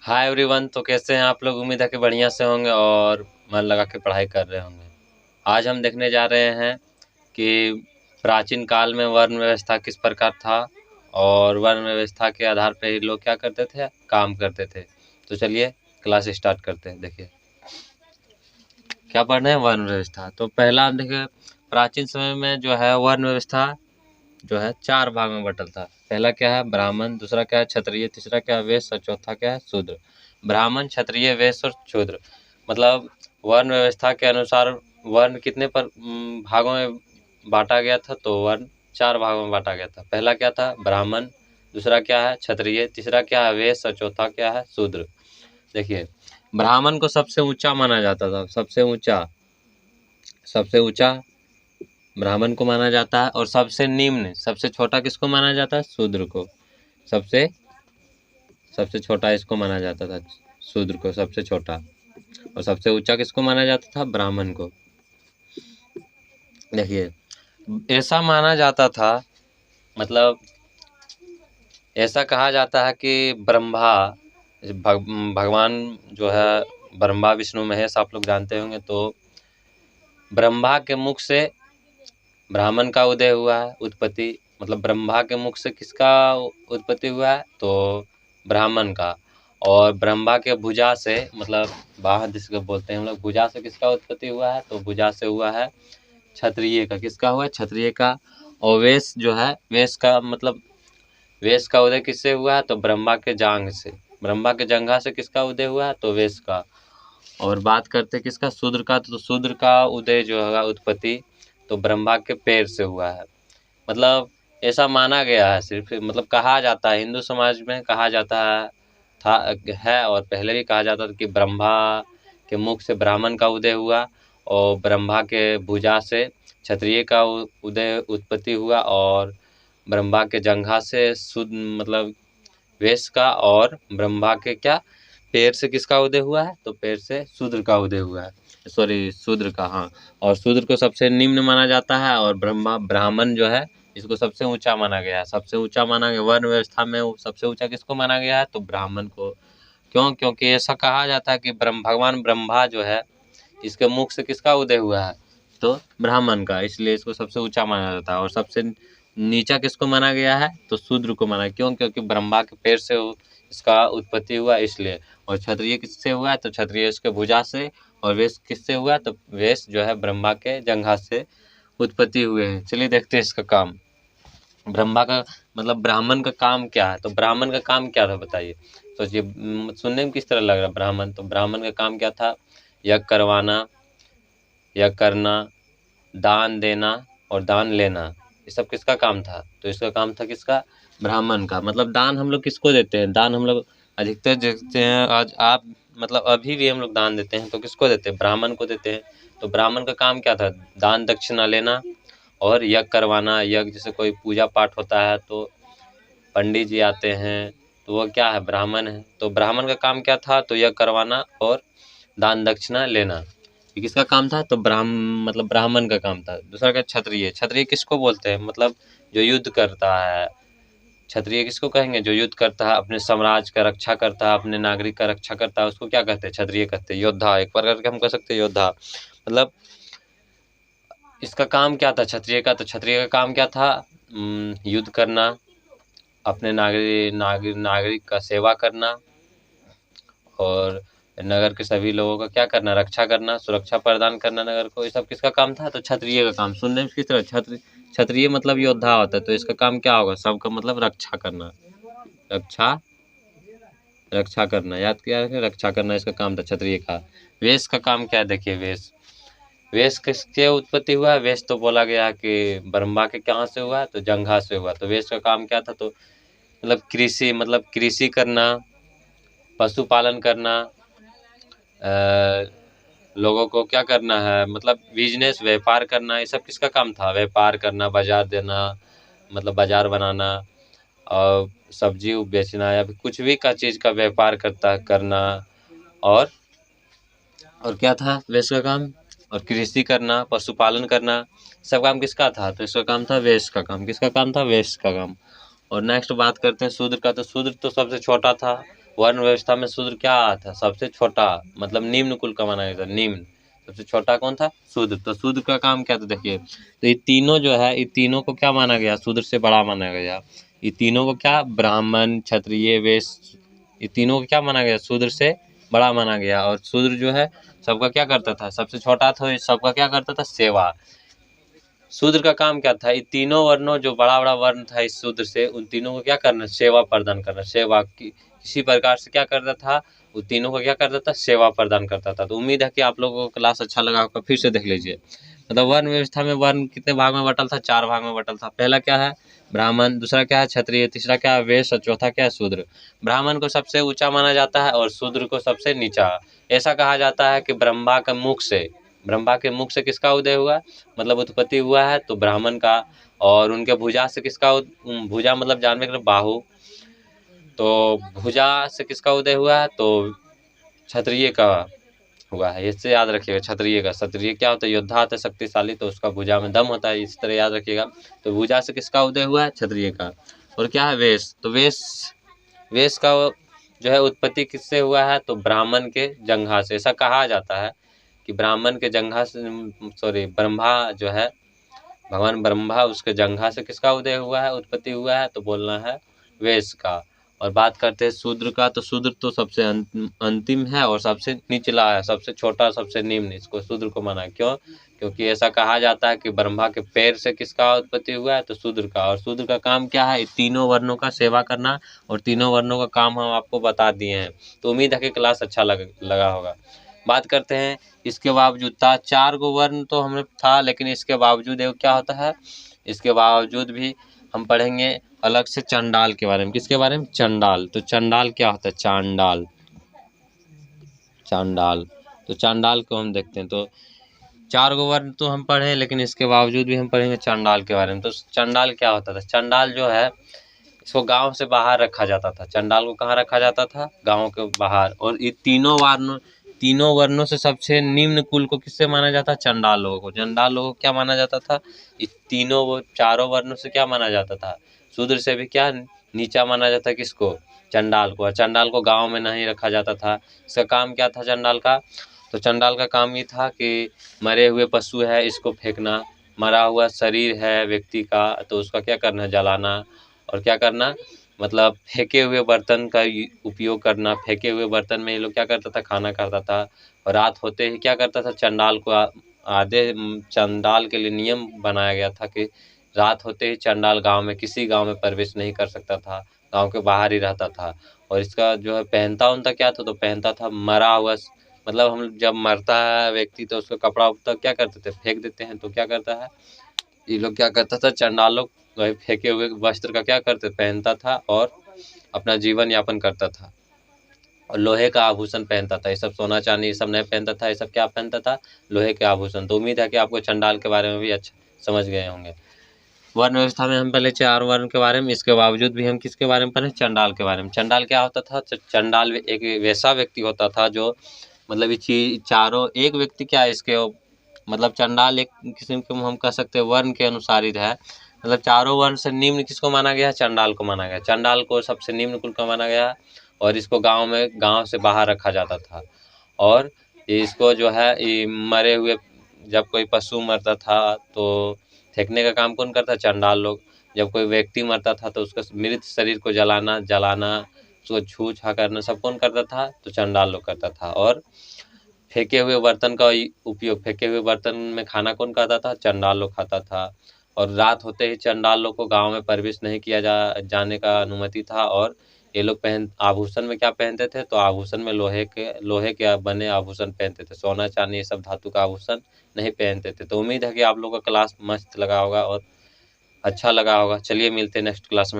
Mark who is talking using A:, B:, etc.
A: Hi everyone. तो कैसे हैं आप लोग? उम्मीद है कि बढ़िया से होंगे और मन लगा के पढ़ाई कर रहे होंगे। आज हम देखने जा रहे हैं कि प्राचीन काल में वर्ण व्यवस्था किस प्रकार था और वर्ण व्यवस्था के आधार पर ही लोग क्या करते थे, काम करते थे। तो चलिए क्लास स्टार्ट करते हैं। देखिए क्या पढ़ रहे हैं, वर्ण व्यवस्था। तो पहला हम देखिए, प्राचीन समय में जो है वर्ण व्यवस्था जो है 4 भाग में बंटल था। पहला क्या है, ब्राह्मण। दूसरा क्या है, क्षत्रिय। तीसरा क्या है, वैश्य। और चौथा क्या है, शूद्र। ब्राह्मण, क्षत्रिय, वैश्य और शूद्र। मतलब वर्ण व्यवस्था के अनुसार वर्ण कितने भागों में बांटा गया था? तो वर्ण 4 भागों में बांटा गया था। पहला क्या था, ब्राह्मण। दूसरा क्या है, क्षत्रिय। तीसरा क्या है, वैश्य। और चौथा क्या है, शूद्र। देखिए, ब्राह्मण को सबसे ऊंचा माना जाता था। सबसे ऊंचा ब्राह्मण को माना जाता है। और सबसे निम्न, सबसे छोटा किसको माना जाता है, शूद्र को। सबसे छोटा इसको माना जाता था, शूद्र को सबसे छोटा। और सबसे ऊंचा किसको माना जाता था, ब्राह्मण को। देखिए, ऐसा माना जाता था, मतलब ऐसा कहा जाता है कि भगवान जो है ब्रह्मा विष्णु महेश, आप लोग जानते होंगे। तो ब्रह्मा के मुख से ब्राह्मण का उदय हुआ है, उत्पत्ति। मतलब ब्रह्मा के मुख से किसका उत्पत्ति हुआ है, तो ब्राह्मण का। और ब्रह्मा के भुजा से, मतलब बाह जिसको बोलते हैं हम लोग, भुजा से किसका उत्पत्ति हुआ है, तो भुजा से हुआ है क्षत्रिय का। किसका हुआ है, क्षत्रिय का। और वेश जो है, वेश का मतलब वेश का उदय किससे हुआ है, तो ब्रह्मा के जांघ से। ब्रह्मा के जंघा से किसका उदय हुआ है, तो वेश का। और बात करते किसका, शूद्र का। तो शूद्र का उदय जो है, उत्पत्ति, तो ब्रह्मा के पैर से हुआ है। मतलब ऐसा माना गया है, सिर्फ मतलब कहा जाता है, हिंदू समाज में कहा जाता है और पहले भी कहा जाता था कि ब्रह्मा के मुख से ब्राह्मण का उदय हुआ और ब्रह्मा के भुजा से क्षत्रिय का उदय उत्पत्ति हुआ और ब्रह्मा के जंघा से शुद्ध मतलब वेश का। और ब्रह्मा के क्या, पैर से किसका उदय हुआ है, तो पैर से शूद्र का उदय हुआ है। सॉरी, शूद्र का, हाँ। और शूद्र को सबसे निम्न माना जाता है और ब्राह्मण जो है इसको सबसे ऊंचा माना गया है। सबसे ऊंचा माना गया वर्ण व्यवस्था में, सबसे ऊंचा किसको माना गया है, तो ब्राह्मण को। क्यों? क्योंकि ऐसा कहा जाता है कि भगवान ब्रह्मा जो है, इसके मुख से किसका उदय हुआ है, तो ब्राह्मण का, इसलिए इसको सबसे ऊंचा माना जाता है। और सबसे नीचा किसको माना गया है, तो शूद्र को माना। क्यों? क्योंकि ब्रह्मा के पैर से इसका उत्पत्ति हुआ, इसलिए। और क्षत्रिय किससे हुआ है, तो क्षत्रिय इसके भुजा से। और वैश्य किससे हुआ, तो वैश्य जो है ब्रह्मा के जंघा से उत्पत्ति हुए हैं। चलिए देखते हैं इसका काम। ब्रह्मा का मतलब ब्राह्मण का काम क्या है, तो ब्राह्मण का काम क्या था बताइए। सोचिए, सुनने में किस तरह लग रहा है ब्राह्मण। तो ब्राह्मण का काम क्या था, यज्ञ करवाना, यज्ञ करना, दान देना और दान लेना। ये सब किसका काम था, तो इसका काम था किसका, ब्राह्मण का। मतलब दान हम लोग किसको देते हैं, दान हम लोग अधिकतर देखते हैं, आज आप मतलब अभी भी हम लोग दान देते हैं, तो किसको देते हैं, ब्राह्मण को देते हैं। तो ब्राह्मण का काम क्या था, दान दक्षिणा लेना और यज्ञ करवाना। यज्ञ जैसे कोई पूजा पाठ होता है तो पंडित जी आते हैं, तो वो क्या है, ब्राह्मण है। तो ब्राह्मण का काम क्या था, तो यज्ञ करवाना और दान दक्षिणा लेना। ये किसका काम था, तो मतलब ब्राह्मण का काम था। दूसरा क्या, क्षत्रिय। क्षत्रिय किसको बोलते हैं, मतलब जो युद्ध करता है। क्षत्रिय किसको कहेंगे, जो युद्ध करता है, अपने साम्राज्य का रक्षा करता है, अपने नागरिक का रक्षा करता है, उसको क्या कहते हैं, क्षत्रिय कहते हैं। योद्धा, एक प्रकार के हम कह सकते हैं योद्धा। मतलब इसका काम क्या था क्षत्रिय का, तो क्षत्रिय का काम क्या था, युद्ध करना, अपने नागरिक का सेवा करना और नगर के सभी लोगों का क्या करना, रक्षा करना, सुरक्षा प्रदान करना नगर को। ये सब किसका काम था, तो क्षत्रिय का काम। सुनने में किस तरह, क्षत्रिय मतलब योद्धा होता है, तो इसका काम क्या होगा, सबका मतलब रक्षा करना। रक्षा करना, याद किया है, रक्षा करना इसका काम था क्षत्रिय का। वेश का काम क्या है, देखिए वेश किसके उत्पत्ति हुआ है, वेश तो बोला गया है कि ब्रह्मा के कहाँ से हुआ, तो जंघा से हुआ। तो वेश का काम क्या था, तो मतलब कृषि करना, पशुपालन करना, लोगों को क्या करना है, मतलब बिजनेस, व्यापार करना। ये सब किसका काम था, व्यापार करना, बाजार देना, मतलब बाजार बनाना और सब्जी बेचना या फिर कुछ भी का चीज़ का व्यापार करना। और क्या था वैश्य का काम, और कृषि करना, पशुपालन करना, सब काम किसका था, तो इसका काम था वैश्य का काम। किसका काम था, वैश्य का काम। और नेक्स्ट बात करते हैं शूद्र का। तो शूद्र तो सबसे छोटा था वर्ण व्यवस्था में शूद्र क्या था? सबसे छोटा, मतलब निम्न कुल का माना गया था। निम्न सबसे छोटा कौन था? शूद्र। तो शूद्र का काम क्या था? देखिए, तो ये तीनों जो है, ये तीनों को क्या माना गया? शूद्र से बड़ा माना गया। ये तीनों को क्या? ब्राह्मण, क्षत्रिय, वैश्य, ये तीनों को क्या माना गया? शूद्र से बड़ा माना गया। और शूद्र जो है सबका क्या करता था? सबसे छोटा था, सबका क्या करता था? सेवा। शूद्र का काम क्या था? ये तीनों वर्णों, जो बड़ा बड़ा वर्ण था इस शूद्र से, उन तीनों को क्या करना? सेवा प्रदान करना। सेवा की किसी प्रकार से क्या करता था? उन तीनों को क्या करता था? सेवा प्रदान करता था। तो उम्मीद है कि आप लोगों को क्लास अच्छा लगा होगा। फिर से देख लीजिए। मतलब वर्ण व्यवस्था में वर्ण कितने भाग में बटल था? 4 भाग में बटल था। पहला क्या है? ब्राह्मण। दूसरा क्या है? क्षत्रिय। तीसरा क्या है? वैश्य। चौथा क्या है? शूद्र। ब्राह्मण को सबसे ऊंचा माना जाता है और शूद्र को सबसे नीचा। ऐसा कहा जाता है कि ब्रह्मा के मुख से किसका उदय हुआ? मतलब उत्पत्ति हुआ है तो ब्राह्मण का। और उनके भुजा से किसका भुजा मतलब जानवे के बाहु, तो भुजा से किसका उदय हुआ है? तो क्षत्रिय का हुआ है। इससे याद रखिएगा, क्षत्रिय का। क्षत्रिय क्या होता है? योद्धा होता है, शक्तिशाली, तो उसका भुजा में दम होता है। इस तरह याद रखिएगा। तो भुजा से किसका उदय हुआ है? क्षत्रिय का। और क्या है? वेश। तो वेश का जो है उत्पत्ति किससे हुआ है? तो ब्राह्मण के जंघा से। ऐसा कहा जाता है कि ब्राह्मण के जंघा से, सॉरी, ब्रह्मा जो है, भगवान ब्रह्मा, उसके जंघा से किसका उदय हुआ है? उत्पत्ति हुआ है। तो बोलना है वेश का। और बात करते हैं शूद्र का। तो शूद्र तो सबसे अंतिम है और सबसे निचला है, सबसे छोटा, सबसे निम्न, इसको शूद्र को माना है। क्यों? क्योंकि ऐसा कहा जाता है कि ब्रह्मा के पैर से किसका उत्पत्ति हुआ है? तो शूद्र का। और शूद्र का काम क्या है? तीनों वर्णों का सेवा करना। और तीनों वर्णों का काम हम आपको बता दिए हैं। तो उम्मीद है कि क्लास अच्छा लगा होगा। बात करते हैं इसके बावजूद था 4 गो वर्ण तो हमें था, लेकिन इसके बावजूद एगो क्या होता है? इसके बावजूद भी हम पढ़ेंगे अलग से चंडाल के बारे में। किसके बारे में? चंडाल। तो चंडाल क्या होता है? चांडाल। चांडाल। तो चांडाल को हम देखते हैं। तो 4 गो वर्ण तो हम पढ़े, लेकिन इसके बावजूद भी हम पढ़ेंगे चांडाल के बारे में। तो चांडाल क्या होता था? चांडाल जो है, इसको गांव से बाहर रखा जाता था। चंडाल को कहाँ रखा जाता था? गांव के बाहर। और ये तीनों वर्णों से सबसे निम्न कुल को किससे माना जाता? चंडाल लोगों को। चंडाल लोगों को क्या माना जाता था? इस चारों वर्णों से क्या माना जाता था? शूद्र से भी क्या नीचा माना जाता है? किसको? चंडाल को। और चंडाल को गांव में नहीं रखा जाता था। इसका काम क्या था चंडाल का? तो चंडाल का काम ये था कि मरे हुए पशु है, इसको फेंकना। मरा हुआ शरीर है व्यक्ति का, तो उसका क्या करना? जलाना। और क्या करना? मतलब फेंके हुए बर्तन का उपयोग करना। फेंके हुए बर्तन में ये लोग क्या करता था? खाना खाता था। और रात होते ही क्या करता था? चंडाल को चंडाल के लिए नियम बनाया गया था कि रात होते ही चंडाल किसी गांव में प्रवेश नहीं कर सकता था, गांव के बाहर ही रहता था। और इसका जो है पहनता उनता क्या था? तो पहनता था मरा हुआ, मतलब हम जब मरता है व्यक्ति तो उसका कपड़ा उपड़ा क्या करते थे? फेंक देते हैं। तो क्या करता है ये लोग? क्या करता था? चंडाल लोग वही फेंके हुए वस्त्र का क्या करते? पहनता था और अपना जीवन यापन करता था। और लोहे का आभूषण पहनता था। ये सब सोना चांदी ये सब नहीं पहनता था। ये सब क्या पहनता था? लोहे के आभूषण। तो उम्मीद है कि आपको चंडाल के बारे में भी अच्छा समझ गए होंगे। वर्ण व्यवस्था में हम पहले 4 वर्ण के बारे में, इसके बावजूद भी हम किसके बारे में पढ़े? चंडाल के बारे में। चंडाल क्या होता था? चंडाल एक वैसा व्यक्ति होता था जो, मतलब ये चारों, एक व्यक्ति क्या है इसके, मतलब चंडाल एक किस्म के हम कह सकते हैं वर्ण के अनुसार ही है। मतलब चारों वर्ण से निम्न किसको माना गया? चंडाल को माना गया। चंडाल को सबसे निम्न कुल का माना गया। और इसको गांव से बाहर रखा जाता था। और इसको जो है ये मरे हुए, जब कोई पशु मरता था तो फेंकने का काम कौन करता? चंडाल लोग। जब कोई व्यक्ति मरता था तो उसका मृत शरीर को जलाना, उसको छू छा करना सब कौन करता था? तो चंडाल लोग करता था। और फेंके हुए बर्तन का उपयोग, फेंके हुए बर्तन में खाना कौन खाता था? चंडाल लोग खाता था। और रात होते ही चंडाल लोग को गांव में प्रवेश नहीं किया जाने का अनुमति था। और ये लोग आभूषण में क्या पहनते थे? तो आभूषण में लोहे के बने आभूषण पहनते थे। सोना चांदी ये सब धातु का आभूषण नहीं पहनते थे। तो उम्मीद है कि आप लोगों का क्लास मस्त लगा होगा और अच्छा लगा होगा। चलिए मिलते हैं नेक्स्ट क्लास में।